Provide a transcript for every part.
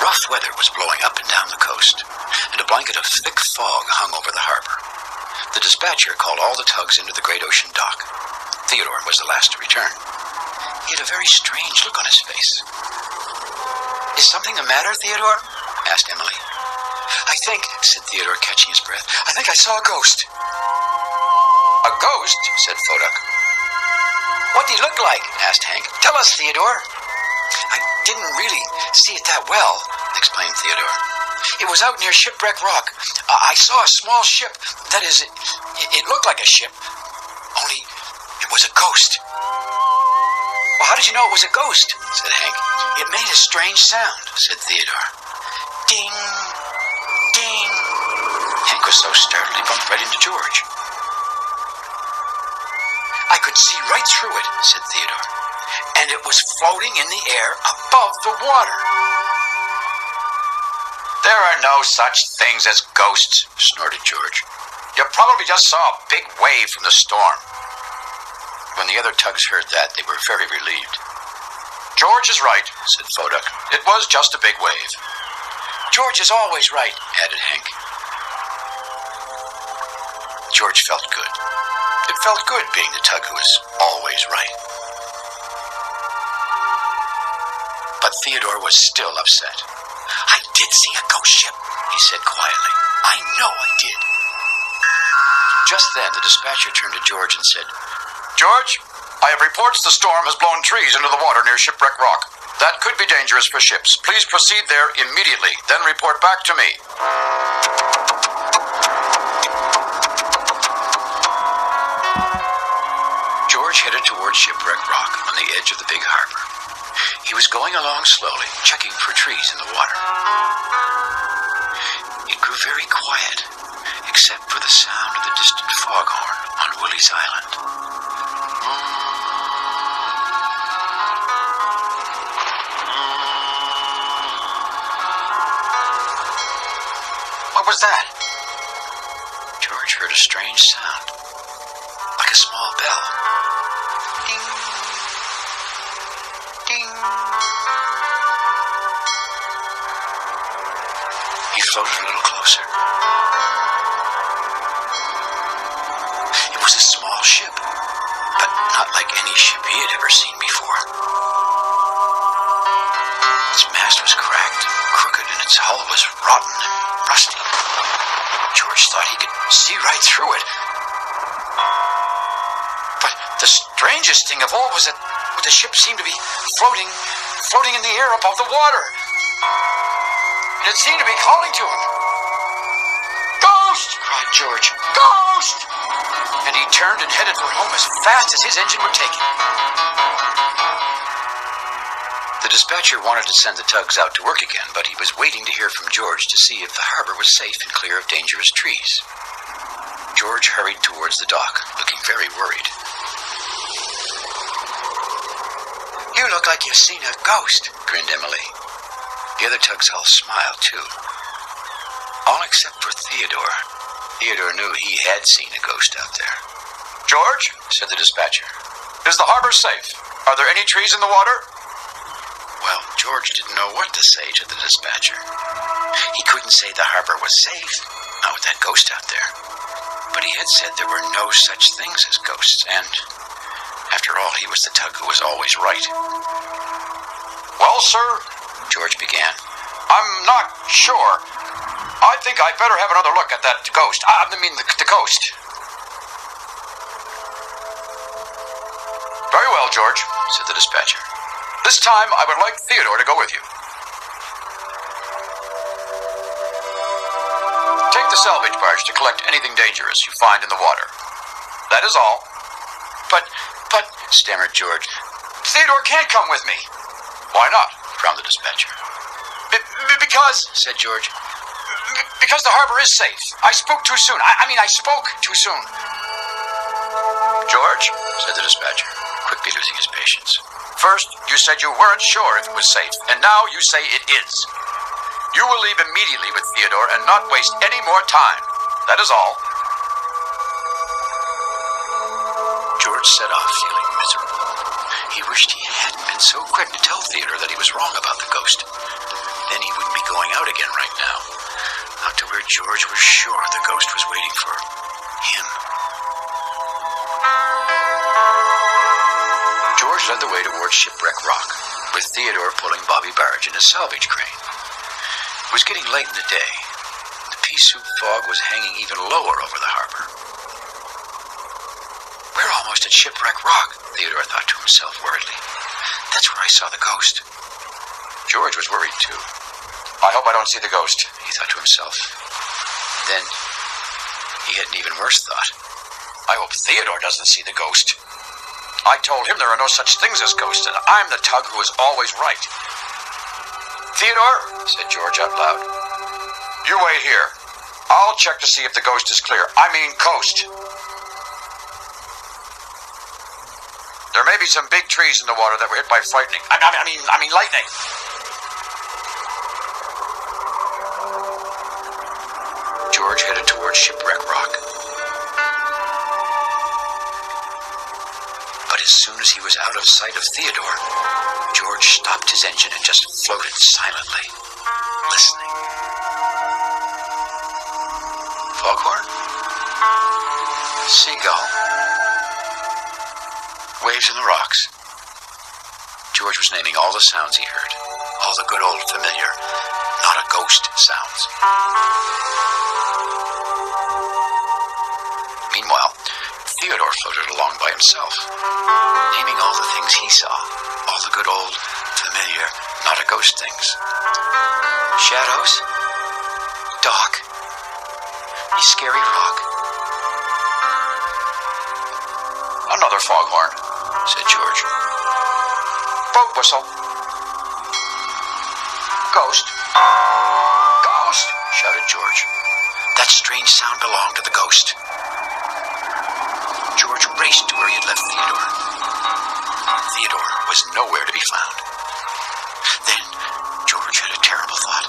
Rough weather was blowing up and down the coast, and a blanket of thick fog hung over the harbor. The dispatcher called all the tugs into the great ocean dock. Theodore was the last to return. He had a very strange look on his face. "Is something the matter, Theodore?" asked Emily. "I think," said Theodore, catching his breath, "I think I saw a ghost." "A ghost?" said Foduck. "What did he look like?" asked Hank. "Tell us, Theodore." "I didn't really see it that well," explained Theodore. "It was out near Shipwreck Rock. I saw a small ship. That is, it looked like a ship, only it was a ghost." "Well, how did you know it was a ghost?" said Hank. "It made a strange sound," said Theodore. "Ding, ding." Hank was so startled he bumped right into George. "I could see right through it," said Theodore, "and it was floating in the air above the water." "There are no such things as ghosts," snorted George. "You probably just saw a big wave from the storm." When the other tugs heard that, they were very relieved. "George is right," said Foduck. "It was just a big wave." "George is always right," added Hank. George felt good. It felt good being the tug who was always right. But Theodore was still upset. "I did see a ghost ship," he said quietly. "I know I did." Just then, the dispatcher turned to George and said, "George, I have reports the storm has blown trees into the water near Shipwreck Rock. That could be dangerous for ships. Please proceed there immediately, then report back to me." George headed toward Shipwreck Rock on the edge of the big harbor. He was going along slowly, checking for trees in the water. It grew very quiet, except for the sound of the distant foghorn on Willie's Island. What was that? George heard a strange sound, like a small bell. Ding, ding. He floated a little closer. It was a small ship, but not like any ship he had ever seen before. Its mast was cracked and crooked, and its hull was rotten and rusty. George thought he could see right through it. But the strangest thing of all was that the ship seemed to be floating in the air above the water. And it seemed to be calling to him. "Ghost!" cried George. "Ghost!" And he turned and headed for home as fast as his engine would take him. The dispatcher wanted to send the tugs out to work again, but he was waiting to hear from George to see if the harbor was safe and clear of dangerous trees. George hurried towards the dock, looking very worried. "You look like you've seen a ghost," grinned Emily. The other tugs all smiled, too. All except for Theodore. Theodore knew he had seen a ghost out there. "George," said the dispatcher, "is the harbor safe? Are there any trees in the water?" Well, George didn't know what to say to the dispatcher. He couldn't say the harbor was safe, not with that ghost out there. But he had said there were no such things as ghosts, and after all, he was the tug who was always right. "Well, sir," George began, "I'm not sure. I think I'd better have another look at that ghost. I mean, the coast." "Very well, George," said the dispatcher. "This time I would like Theodore to go with you. Take the salvage barge to collect anything dangerous you find in the water. That is all." But, stammered George, "Theodore can't come with me." "Why not?" frowned the dispatcher. Because," said George, "because the harbor is safe. I spoke too soon. I spoke too soon." "George," said the dispatcher, quickly losing his patience. "First, you said you weren't sure if it was safe, and now you say it is. You will leave immediately with Theodore and not waste any more time. That is all." George set off, feeling miserable. He wished he hadn't been so quick to tell Theodore that he was wrong about the ghost. Then he wouldn't be going out again right now. Out to where George was sure the ghost was waiting for him. George led the way towards Shipwreck Rock, with Theodore pulling Bobby Barge in his salvage crane. It was getting late in the day. The pea-soup fog was hanging even lower over the harbor. We're almost at Shipwreck Rock, Theodore thought to himself worriedly. That's where I saw the ghost. George was worried too. I hope I don't see the ghost, he thought to himself. Then he had an even worse thought. I hope Theodore doesn't see the ghost. I told him there are no such things as ghosts, and I'm the tug who is always right. Theodore, said George out loud, you wait here. I'll check to see if the ghost is clear. I mean coast. There may be some big trees in the water that were hit by lightning. I mean lightning. George headed towards Shipwreck Rock. But as soon as he was out of sight of Theodore, George stopped his engine and just floated silently, listening. Foghorn? Seagull? Waves in the rocks. George was naming all the sounds he heard, all the good old familiar, not a ghost sounds. Meanwhile, Theodore floated along by himself, naming all the things he saw, all the good old, familiar, not a ghost things. Shadows, dock, a scary rock. Another foghorn, said George. Boat whistle. Ghost. Ghost, shouted George. That strange sound belonged to the ghost. George raced to where he had left Theodore. Theodore was nowhere to be found. Then George had a terrible thought.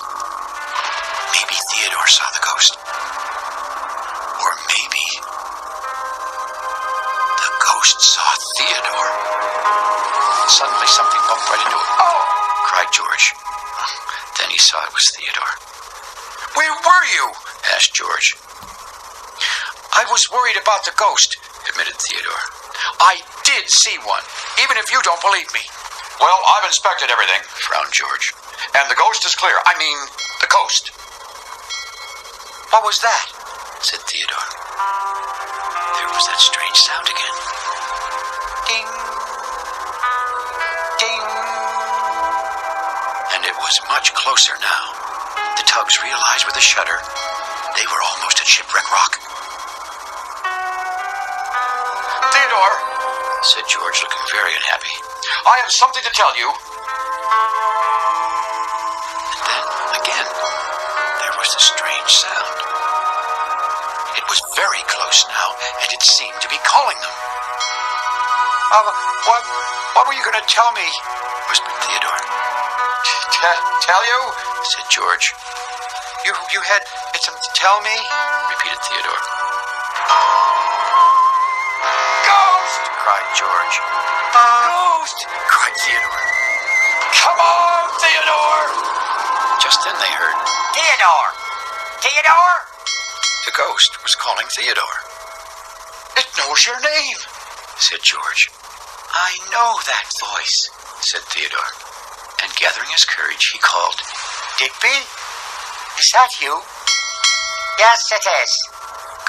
Maybe Theodore saw the ghost. Or maybe the ghost saw Theodore. Suddenly something bumped right into him. Oh! Cried George. Then he saw it was Theodore. Where were you? Asked George. I was worried about the ghost, admitted Theodore. I did see one, even if you don't believe me. Well, I've inspected everything, frowned George. And the ghost is clear. I mean, the coast. What was that? Said Theodore. There was that strange sound again. Ding. Ding. And it was much closer now. The tugs realized with a shudder they were almost at Shipwreck Rock. Theodore, said George, looking very unhappy, I have something to tell you. And then, again, there was the strange sound. It was very close now, and it seemed to be calling them. What were you going to tell me? Whispered Theodore. Tell you? Said George. You had something to tell me? Repeated Theodore. Ghost! Cried George. Ghost! Cried Theodore. Come on, Theodore! Just then they heard, Theodore! Theodore! The ghost was calling Theodore. It knows your name, said George. I know that voice, said Theodore. And gathering his courage, he called, Digby? Is that you? Yes, it is,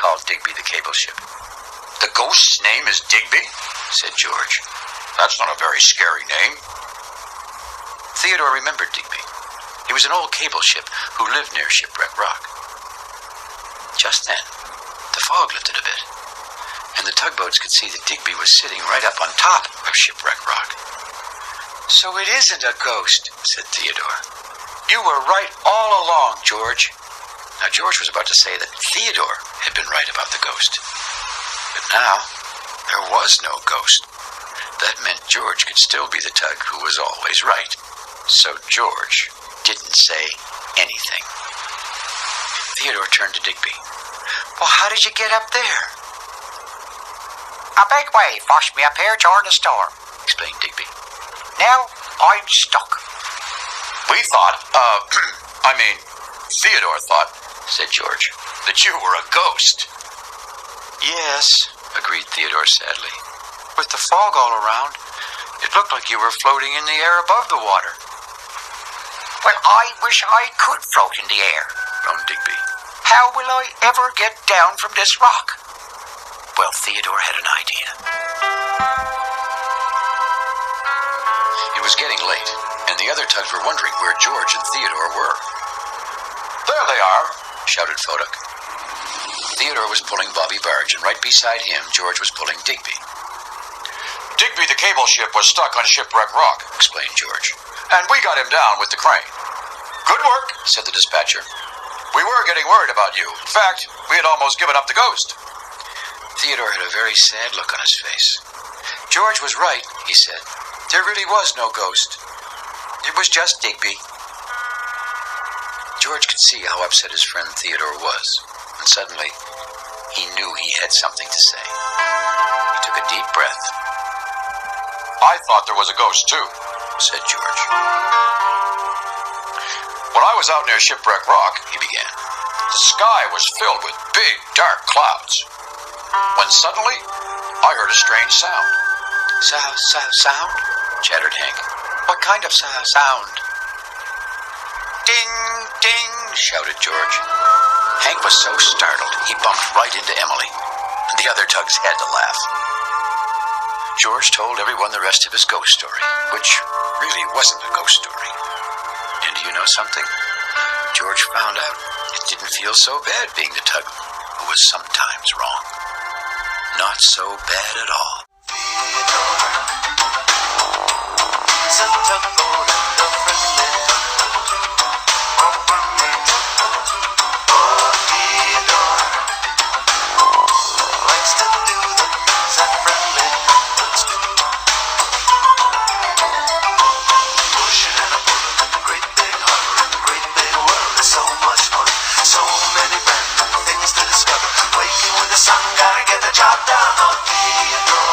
called Digby the cable ship. The ghost's name is Digby, said George. That's not a very scary name. Theodore remembered Digby. He was an old cable ship who lived near Shipwreck Rock. Just then, the fog lifted a bit, and the tugboats could see that Digby was sitting right up on top of Shipwreck Rock. So it isn't a ghost, said Theodore. You were right all along, George. Now, George was about to say that Theodore had been right about the ghost. But now, there was no ghost. That meant George could still be the tug who was always right. So George didn't say anything. Theodore turned to Digby. Well, how did you get up there? A big wave washed me up here during the storm, explained Digby. Now I'm stuck. We thought, Theodore thought, said George, that you were a ghost. Yes, agreed Theodore sadly. With the fog all around, it looked like you were floating in the air above the water. Well, I wish I could float in the air, groaned Digby. How will I ever get down from this rock? Well, Theodore had an idea. It was getting late, and the other tugs were wondering where George and Theodore were. There they are, shouted Foduck. Theodore was pulling Bobby Barge, and right beside him, George was pulling Digby. Digby the cable ship was stuck on Shipwreck Rock, explained George, and we got him down with the crane. Good work, said the dispatcher. We were getting worried about you. In fact, we had almost given up the ghost. Theodore had a very sad look on his face. George was right, he said. There really was no ghost. It was just Digby. George could see how upset his friend Theodore was, and suddenly he knew he had something to say. He took a deep breath. I thought there was a ghost too, said George. When I was out near Shipwreck Rock, he began, the sky was filled with big, dark clouds. When suddenly, I heard a strange sound. Sound? Chattered Hank. What kind of sound? Ding, ding, shouted George. Hank was so startled, he bumped right into Emily. The other tugs had to laugh. George told everyone the rest of his ghost story, which really wasn't a ghost story. And do you know something? George found out it didn't feel so bad being the tug who was sometimes wrong. Not so bad at all. He's a tugboat and a friendly Theodore likes to do the things that friendly tugs do. Pushing and a pulling in the great big harbor, in the great big world is so much fun. So many brand new things to discover. Waking with the sun, gotta get the job done on Theodore.